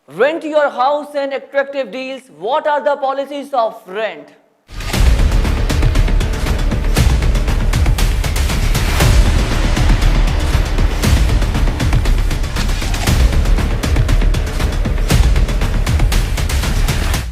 Rent your house and attractive deals. What are the policies of rent?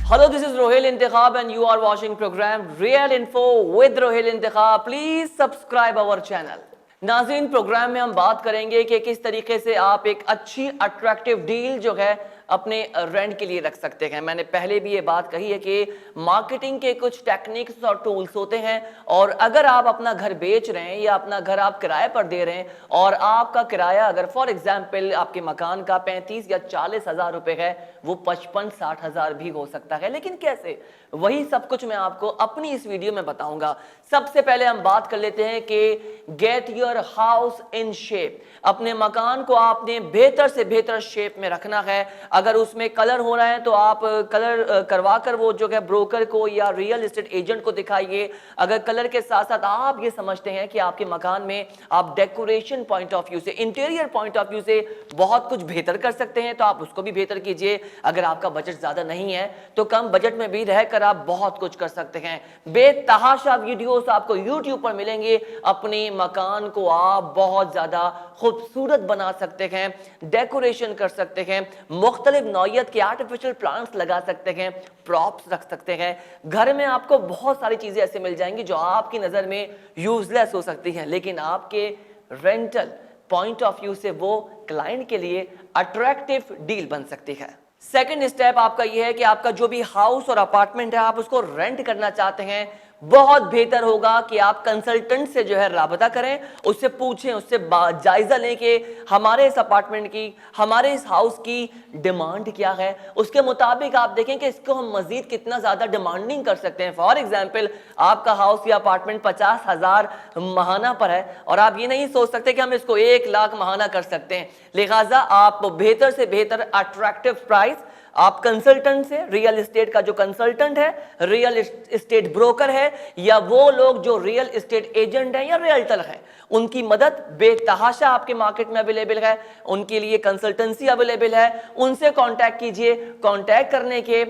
Hello, this is Rohil Intikhab and you are watching program Real Info with Rohil Intikhab. Please subscribe our channel. नाज़रीन, programme में हम बात करेंगे कि किस तरीके से आप एक अच्छी अट्रैक्टिव डील जो है अपने रेंट के लिए रख सकते हैं। मैंने पहले भी ये बात कही है कि मार्केटिंग के कुछ टेक्निक्स और टूल्स होते हैं, और अगर आप अपना घर बेच रहे हैं या अपना घर आप किराए पर दे रहे हैं और आपका किराया अगर फॉर एग्जांपल आपके मकान का 35 या 40 हज़ार रुपए है, वो 55-60 हज़ार भी हो सकता है। लेकिन कैसे, वही सब कुछ मैं आपको अपनी इस वीडियो में बताऊंगा। सबसे पहले हम बात कर लेते हैं कि get your house in shape. अपने मकान को आपने बेहतर से बेहतर शेप में रखना है। अगर उसमें कलर हो रहा है तो आप कलर करवा कर वो जो है ब्रोकर को या रियल एस्टेट एजेंट को दिखाइए। अगर कलर के साथ साथ आप ये समझते हैं कि आपके मकान में आप डेकोरेशन पॉइंट ऑफ व्यू से, इंटीरियर पॉइंट ऑफ व्यू से बहुत कुछ बेहतर कर सकते हैं, तो आप उसको भी बेहतर कीजिए। अगर आपका बजट ज्यादा नहीं है तो कम बजट में भी रहकर आप बहुत कुछ कर सकते हैं। बेतहाशा वीडियोस आपको YouTube पर मिलेंगे। अपने मकान को आप बहुत ज्यादा खूबसूरत बना सकते हैं, डेकोरेशन कर सकते हैं, मुख्तलिफ नौइयत के आर्टिफिशियल प्लांट्स लगा सकते हैं, प्रॉप्स रख सकते हैं। घर में आपको बहुत सारी चीजें ऐसे मिल जाएंगी जो आपकी नजर में यूजलेस हो सकती हैं, लेकिन आपके रेंटल पॉइंट ऑफ व्यू से वो क्लाइंट के लिए अट्रैक्टिव डील बन सकती है। सेकंड स्टेप आपका ये है कि आपका जो भी हाउस और अपार्टमेंट है आप उसको रेंट करना चाहते हैं, बहुत बेहतर होगा कि आप कंसल्टेंट से जो है राबता करें, उससे पूछें, उससे जायजा लें कि हमारे इस अपार्टमेंट की, हमारे इस हाउस की डिमांड क्या है। उसके मुताबिक आप देखें कि इसको हम मजीद कितना ज्यादा डिमांडिंग कर सकते हैं। फॉर एग्जांपल, आपका हाउस या अपार्टमेंट 50 हज़ार महाना पर है और आप ये नहीं सोच सकते कि हम इसको 1 लाख महाना कर सकते हैं। लिहाजा आप बेहतर से बेहतर अट्रैक्टिव प्राइस आप कंसल्टेंट से, रियल एस्टेट का जो कंसल्टेंट है, रियल एस्टेट ब्रोकर है, या वो लोग जो रियल एस्टेट एजेंट हैं या रियल्टर हैं, उनकी मदद बेतहाशा आपके मार्केट में अवेलेबल है। उनके लिए कंसल्टेंसी अवेलेबल है, उनसे कांटेक्ट कीजिए। कांटेक्ट करने के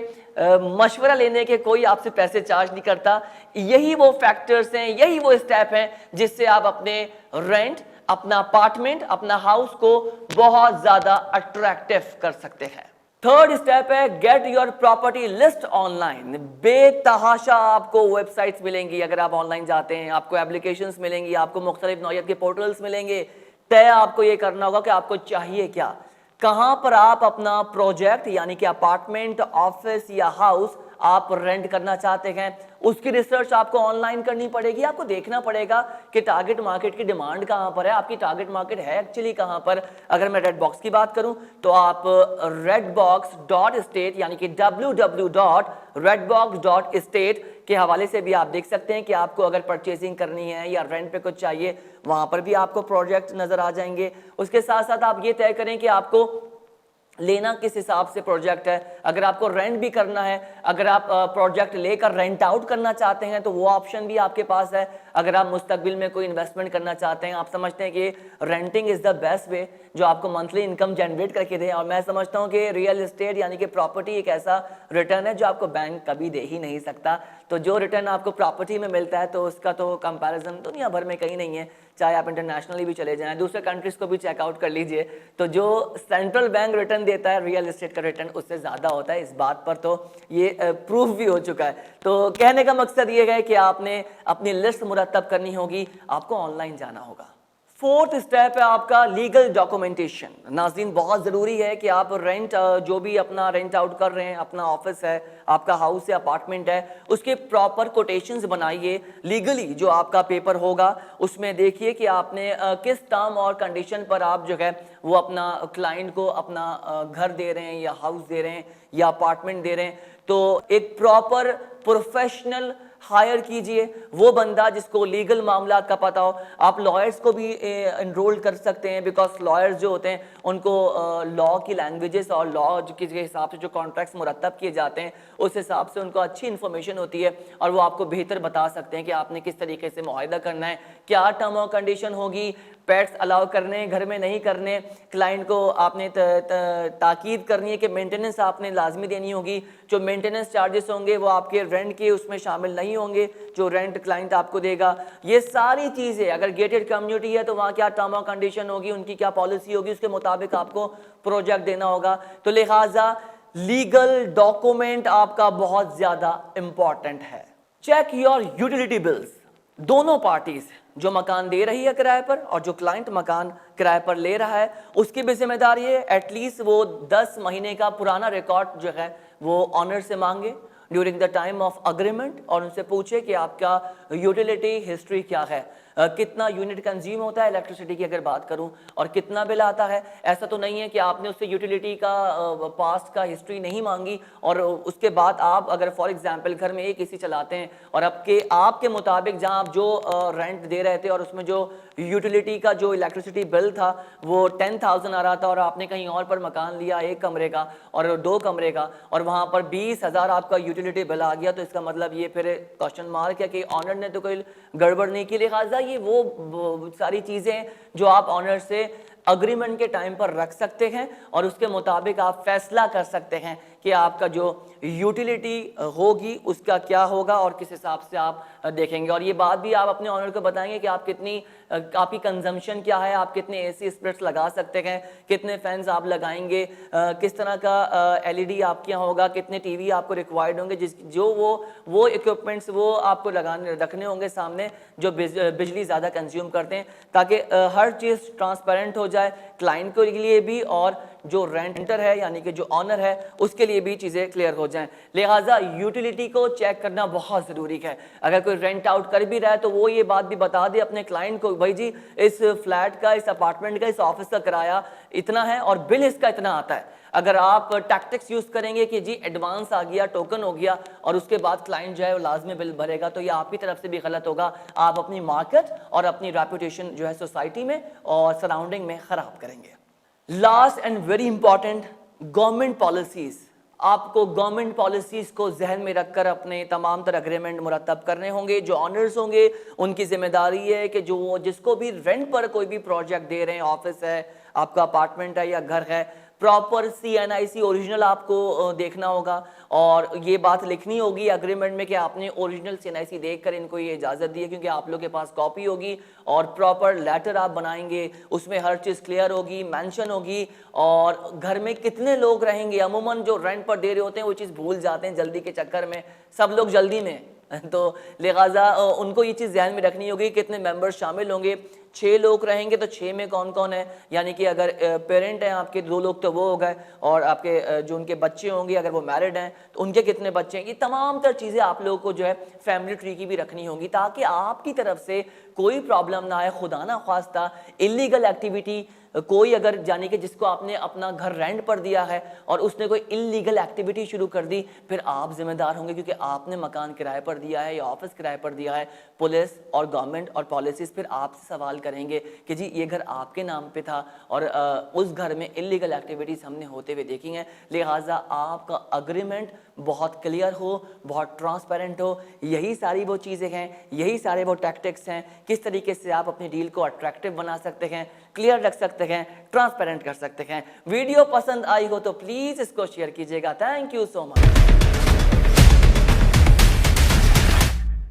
मशवरा लेने के कोई आपसे पैसे चार्ज नहीं करता। यही वो फैक्टर्स हैं, यही वो स्टेप हैं जिससे आप अपने रेंट, अपना अपार्टमेंट, अपना हाउस को बहुत ज्यादा अट्रैक्टिव कर सकते हैं। थर्ड स्टेप है get your property list online. बेतहाशा आपको वेबसाइट्स मिलेंगी अगर आप ऑनलाइन जाते हैं, आपको एप्लीकेशंस मिलेंगी, आपको मुख्तलिफ नौइयत के पोर्टल्स मिलेंगे। तय आपको ये करना होगा कि आपको चाहिए क्या, कहां पर आप अपना प्रोजेक्ट यानी कि अपार्टमेंट, ऑफिस या हाउस आप रेंट करना चाहते हैं। उसकी रिसर्च आपको ऑनलाइन करनी पड़ेगी। आपको देखना पड़ेगा कि टारगेट मार्केट की डिमांड कहां पर है, आपकी टारगेट मार्केट है एक्चुअली कहां पर। अगर मैं रेडबॉक्स की बात करूं तो आप redbox.estate यानी कि www.redbox.estate के हवाले से भी आप देख सकते हैं कि आपको अगर परचेजिंग करनी है या रेंट पे कुछ चाहिए, वहां पर भी आपको प्रोजेक्ट नजर आ जाएंगे। उसके साथ साथ आप ये तय करें कि आपको लेना किस हिसाब से प्रोजेक्ट है। अगर आपको रेंट भी करना है, अगर आप प्रोजेक्ट लेकर रेंट आउट करना चाहते हैं तो वो ऑप्शन भी आपके पास है। अगर आप मुस्तकबिल में कोई इन्वेस्टमेंट करना चाहते हैं, आप समझते हैं कि renting is the best way जो आपको मंथली इनकम जनरेट करके दे, और मैं समझता हूं कि रियल एस्टेट यानी कि प्रॉपर्टी एक ऐसा रिटर्न है जो आपको बैंक कभी दे ही नहीं सकता। तो जो रिटर्न आपको प्रॉपर्टी में मिलता है तो उसका तो कंपैरिजन दुनिया भर में कहीं नहीं है। चाहे आप इंटरनेशनली भी चले जाएं, दूसरे कंट्रीज को भी चेकआउट कर लीजिए, तो जो सेंट्रल बैंक रिटर्न देता है रियल एस्टेट का रिटर्न उससे ज़्यादा होता है। इस बात पर तो ये प्रूफ भी हो चुका है। तो कहने का मकसद ये है कि आपने अपनी लिस्ट मुरतब करनी होगी, आपको ऑनलाइन जाना होगा। फोर्थ स्टेप है आपका लीगल डॉक्यूमेंटेशन। नाज़रीन, बहुत ज़रूरी है कि आप रेंट जो भी अपना रेंट आउट कर रहे हैं, अपना ऑफिस है, आपका हाउस है, अपार्टमेंट है, उसके प्रॉपर कोटेशंस बनाइए। लीगली जो आपका पेपर होगा उसमें देखिए कि आपने किस टर्म और कंडीशन पर आप जो है वो अपना क्लाइंट को अपना घर दे रहे हैं या हाउस दे रहे हैं या अपार्टमेंट दे रहे हैं। तो एक प्रॉपर प्रोफेशनल हायर कीजिए, वो बंदा जिसको लीगल मामला का पता हो। आप लॉयर्स को भी एनरोल कर सकते हैं, बिकॉज लॉयर्स जो होते हैं उनको लॉ की लैंग्वेजेस और लॉ के हिसाब से जो कॉन्ट्रैक्ट्स मुरतब किए जाते हैं उस हिसाब से उनको अच्छी इन्फॉर्मेशन होती है, और वो आपको बेहतर बता सकते हैं कि आपने किस तरीके से मुआहिदा करना है, क्या टर्म और कंडीशन होगी, पेट्स अलाउ करने घर में नहीं करने, क्लाइंट को आपने ताकीद करनी है कि मेंटेनेंस आपने लाजमी देनी होगी, जो मेंटेनेंस चार्जेस होंगे वो आपके रेंट के उसमें शामिल नहीं होंगे जो रेंट क्लाइंट आपको देगा। ये सारी चीज़ें, अगर गेटेड कम्युनिटी है तो वहाँ क्या टर्म और कंडीशन होगी, उनकी क्या पॉलिसी होगी, उसके मुताबिक आपको प्रोजेक्ट देना होगा। तो लिहाजा लीगल डॉक्यूमेंट आपका बहुत ज़्यादा इम्पॉर्टेंट है। Check your utility bills. दोनों पार्टीज, जो मकान दे रही है किराए पर और जो क्लाइंट मकान किराए पर ले रहा है, उसकी भी जिम्मेदारी है एटलीस्ट वो 10 महीने का पुराना रिकॉर्ड जो है वो ऑनर से मांगे during the time of agreement, और उनसे पूछे कि आपका यूटिलिटी हिस्ट्री क्या है, कितना यूनिट कंज्यूम होता है इलेक्ट्रिसिटी की अगर बात करूं, और कितना बिल आता है। ऐसा तो नहीं है कि आपने उससे यूटिलिटी का पास्ट का हिस्ट्री नहीं मांगी और उसके बाद आप अगर फॉर एग्जांपल घर में एक एसी चलाते हैं और आपके मुताबिक जहां आप जो रेंट दे रहे थे और उसमें जो यूटिलिटी का जो इलेक्ट्रिसिटी बिल था वो 10,000 आ रहा था, और आपने कहीं और पर मकान लिया 1 कमरे का और 2 कमरे का और वहां पर 20,000 आपका यूटिलिटी बिल आ गया, तो इसका मतलब ये फिर क्वेश्चन मार्क है कि ऑनर ने तो कोई गड़बड़ नहीं की। लिहाजा ये वो सारी चीजें जो आप ऑनर से अग्रीमेंट के टाइम पर रख सकते हैं और उसके मुताबिक आप फैसला कर सकते हैं कि आपका जो यूटिलिटी होगी उसका क्या होगा और किस हिसाब से आप देखेंगे। और ये बात भी आप अपने ऑनर को बताएंगे कि आप आपकी कंजम्पशन क्या है, आप कितने एसी स्प्लिट्स लगा सकते हैं, कितने फैंस आप लगाएंगे, किस तरह का एलईडी आपके यहाँ होगा, कितने टीवी आपको रिक्वायर्ड होंगे, जो वो इक्विपमेंट्स वो आपको रखने होंगे सामने जो बिजली ज़्यादा कंज्यूम करते हैं, ताकि हर चीज़ ट्रांसपेरेंट हो जाए क्लाइंट के लिए भी और जो रेंटर है यानी कि जो ऑनर है उसके लिए भी चीज़ें क्लियर हो जाएं। लिहाजा यूटिलिटी को चेक करना बहुत ज़रूरी है। अगर कोई रेंट आउट कर भी रहा है तो वो ये बात भी बता दे अपने क्लाइंट को, भाई जी इस फ्लैट का, इस अपार्टमेंट का, इस ऑफिस का किराया इतना है और बिल इसका इतना आता है। अगर आप टैक्टिक्स यूज़ करेंगे कि जी एडवांस आ गया, टोकन हो गया और उसके बाद क्लाइंट जो है वो लाजमी बिल भरेगा, तो ये आपकी तरफ से भी गलत होगा। आप अपनी मार्केट और अपनी रेपुटेशन जो है सोसाइटी में और सराउंडिंग में ख़राब करेंगे। Last and very important, government policies. आपको गवर्नमेंट पॉलिसीज को जहन में रखकर अपने तमाम तरह एग्रीमेंट मुरतब करने होंगे। जो ऑनर्स होंगे उनकी जिम्मेदारी है कि जो जिसको भी रेंट पर कोई भी प्रोजेक्ट दे रहे हैं, ऑफिस है, आपका अपार्टमेंट है या घर है, प्रॉपर CNIC ओरिजिनल आपको देखना होगा और ये बात लिखनी होगी एग्रीमेंट में कि आपने ओरिजिनल CNIC देखकर इनको ये इजाज़त दी है, क्योंकि आप लोग के पास कॉपी होगी और प्रॉपर लेटर आप बनाएंगे, उसमें हर चीज़ क्लियर होगी, मेंशन होगी। और घर में कितने लोग रहेंगे, अमूमन जो रेंट पर दे रहे होते हैं वो चीज़ भूल जाते हैं जल्दी के चक्कर में, सब लोग जल्दी में, तो लिहाजा उनको ये चीज़ ध्यान में रखनी होगी कितने मेंबर्स शामिल होंगे। 6 लोग रहेंगे तो 6 में कौन कौन है, यानी कि अगर पेरेंट हैं आपके 2 लोग तो वो हो गए, और आपके जो उनके बच्चे होंगे अगर वो मैरिड हैं तो उनके कितने बच्चे हैं। ये तमाम तर चीज़ें आप लोगों को जो है फैमिली ट्री की भी रखनी होंगी ताकि आपकी तरफ से कोई प्रॉब्लम ना आए। खुदा ना ख्वास्ता इलीगल एक्टिविटी कोई अगर जाने कि जिसको आपने अपना घर रेंट पर दिया है और उसने कोई इलीगल एक्टिविटी शुरू कर दी, फिर आप जिम्मेदार होंगे क्योंकि आपने मकान किराए पर दिया है या ऑफिस किराए पर दिया है। पुलिस और गवर्नमेंट और पॉलिसीज फिर आपसे सवाल करेंगे कि जी ये घर आपके नाम पे था और उस घर में इलीगल एक्टिविटीज़ हमने होते हुए देखी हैं। लिहाजा आपका अग्रीमेंट बहुत क्लियर हो, बहुत ट्रांसपेरेंट हो। यही सारी वो चीज़ें हैं, यही सारे वो टैक्टिक्स हैं किस तरीके से आप अपनी डील को अट्रैक्टिव बना सकते हैं, क्लियर रख सकते हैं, ट्रांसपेरेंट कर सकते हैं। वीडियो पसंद आई हो तो प्लीज़ इसको शेयर कीजिएगा। Thank you so much.